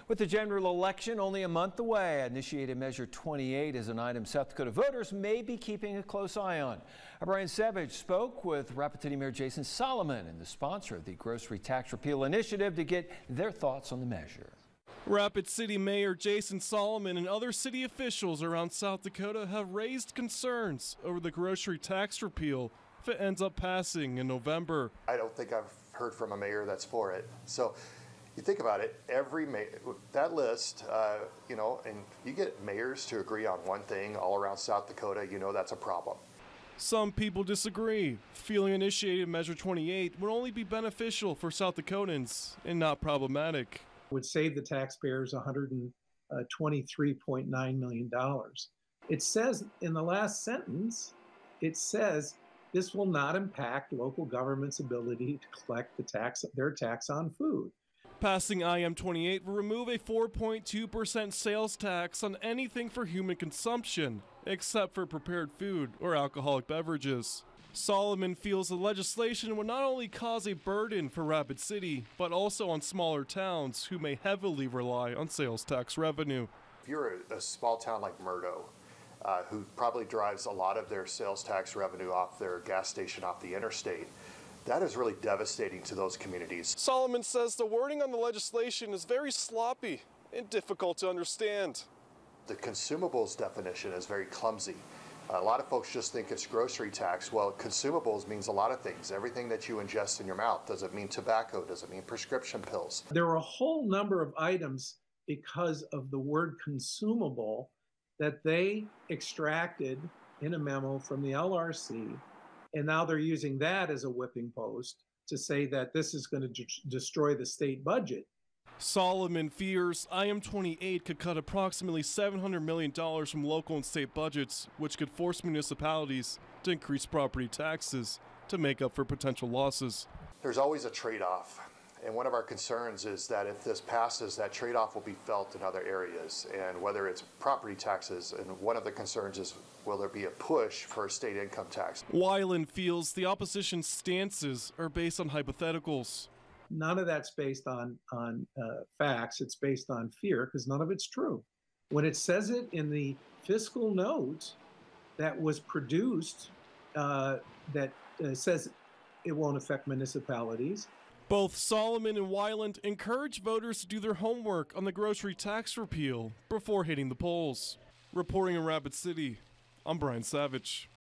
With the general election only a month away, Initiated Measure 28 is an item South Dakota voters may be keeping a close eye on. Brian Savage spoke with Rapid City Mayor Jason Solomon and the sponsor of the grocery tax repeal initiative to get their thoughts on the measure. Rapid City Mayor Jason Solomon and other city officials around South Dakota have raised concerns over the grocery tax repeal if it ends up passing in November. I don't think I've heard from a mayor that's for it. So you think about it, every mayor, that list, and you get mayors to agree on one thing all around South Dakota, that's a problem. Some people disagree, feeling Initiated Measure 28 would only be beneficial for South Dakotans and not problematic. Would save the taxpayers $123.9 million. It says in the last sentence, it says this will not impact local government's ability to collect their tax on food. Passing IM 28 will remove a 4.2% sales tax on anything for human consumption, except for prepared food or alcoholic beverages. Solomon feels the legislation would not only cause a burden for Rapid City, but also on smaller towns who may heavily rely on sales tax revenue. If you're a small town like Murdo, who probably drives a lot of their sales tax revenue off their gas station off the interstate, that is really devastating to those communities. Solomon says the wording on the legislation is very sloppy and difficult to understand. The consumables definition is very clumsy. A lot of folks just think it's grocery tax. Well, consumables means a lot of things. Everything that you ingest in your mouth. Does it mean tobacco? Does it mean prescription pills? There are a whole number of items because of the word consumable that they extracted in a memo from the LRC, and now they're using that as a whipping post to say that this is going to destroy the state budget. Solomon fears IM 28 could cut approximately $700 million from local and state budgets, which could force municipalities to increase property taxes to make up for potential losses. There's always a trade-off, and one of our concerns is that if this passes, that trade-off will be felt in other areas, and whether it's property taxes, and one of the concerns is, will there be a push for a state income tax? Weiland feels the opposition's stances are based on hypotheticals. None of that's based on facts. It's based on fear because none of it's true. When it says it in the fiscal note that was produced that says it won't affect municipalities. Both Solomon and Weiland encourage voters to do their homework on the grocery tax repeal before hitting the polls. Reporting in Rapid City, I'm Brian Savage.